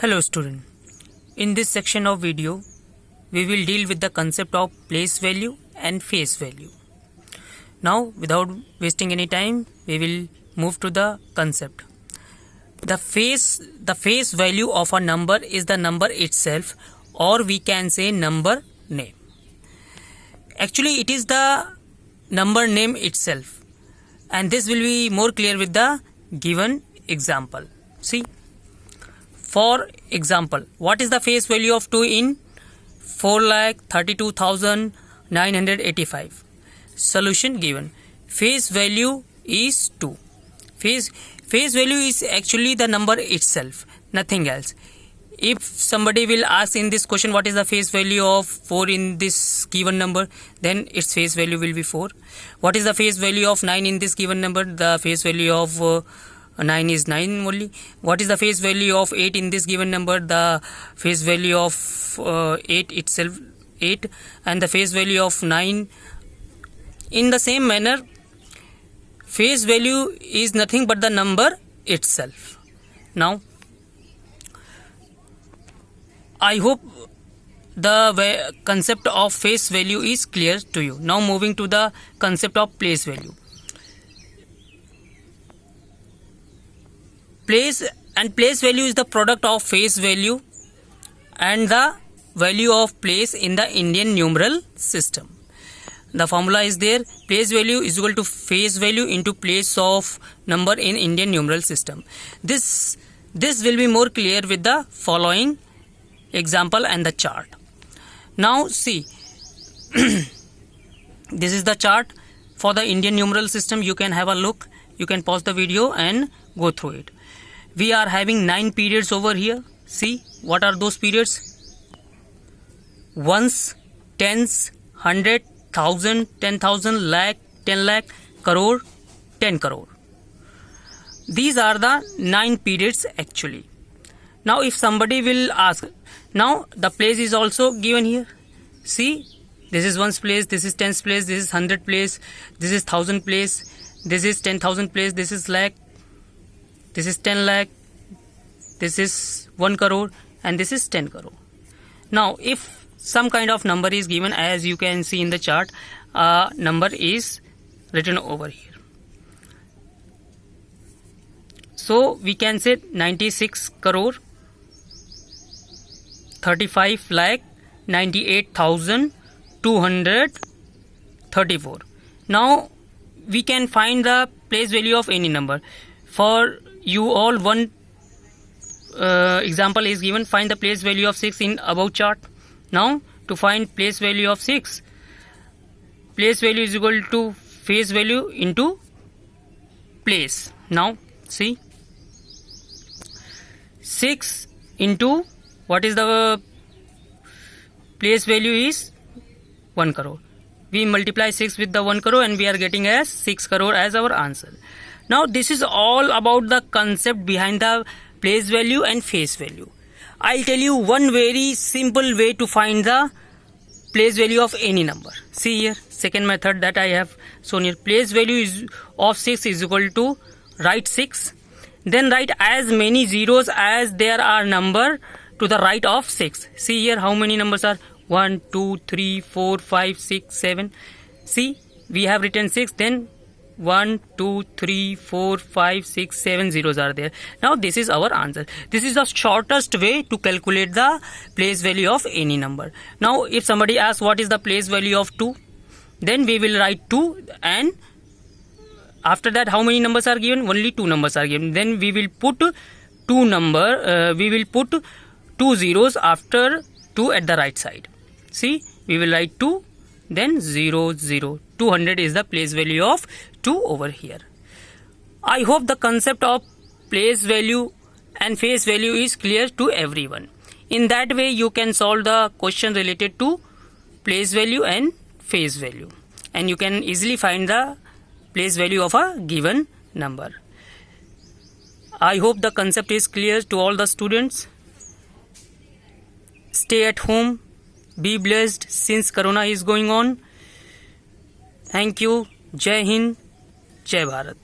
Hello student, in this section of video we will deal with the concept of place value and face value. Now without wasting any time we will move to the concept. The face value of a number is the number itself, or we can say number name. Actually it is the number name itself, and this will be more clear with the given example. See, for example, what is the face value of 2 in 4,32,985? Solution given. Face value is 2. Face value is actually the number itself, nothing else. If somebody will ask in this question what is the face value of 4 in this given number, then its face value will be 4. What is the face value of 9 in this given number? The face value of 9 is 9 only. What is the face value of 8 in this given number? The face value of 8 itself 8, and the face value of 9. In the same manner, face value is nothing but the number itself. Now I hope the concept of face value is clear to you. Now moving to the concept of place value. Place value is the product of face value and the value of place in the Indian numeral system. The formula is there: place value is equal to face value into place of number in Indian numeral system. This will be more clear with the following example and the chart. Now see, this is the chart for the Indian numeral system. You can have a look. You can pause the video and go through it. We are having 9 periods over here. See, what are those periods? Ones, tens, 100, 1000, 10,000, lakh, 10 lakh, crore, 10 crore. These are the 9 periods actually. Now if somebody will ask, now the place is also given here. See, this is ones place, this is tens place, this is 100 place, this is 1000 place, this is 10,000 place, this is lakh, this is 10 lakh, this is 1 crore, and this is 10 crore. Now if some kind of number is given, as you can see in the chart, number is written over here. So we can say 96 crore 35 lakh 98,234. Now we can find the place value of any number. For you all, one example is given. Find the place value of 6 in above chart. Now to find place value of 6, place value is equal to face value into place. Now see, 6 into what is the place value is 1 crore. We multiply 6 with the 1 crore and we are getting as 6 crore as our answer. Now this is all about the concept behind the place value and face value. I'll tell you one very simple way to find the place value of any number. See here, second method that I have shown here. Place value of 6 is equal to, write 6, then write as many zeros as there are number to the right of 6. See here how many numbers are 1, 2, 3, 4, 5, 6, 7. See, we have written 6, then 1, 2, 3, 4, 5, 6, 7 zeros are there. Now this is our answer. This is the shortest way to calculate the place value of any number. Now if somebody asks what is the place value of 2, then we will write 2, and after that how many numbers are given? Only 2 numbers are given. Then we will put 2 zeros after 2 at the right side. See, we will write 2, then 0, 0. 200 is the place value of 2 over here. I hope the concept of place value and face value is clear to everyone. In that way you can solve the question related to place value and face value, and you can easily find the place value of a given number. I hope the concept is clear to all the students. Stay at home, be blessed since Corona is going on. Thank you. Jai Hind, Jai Bharat.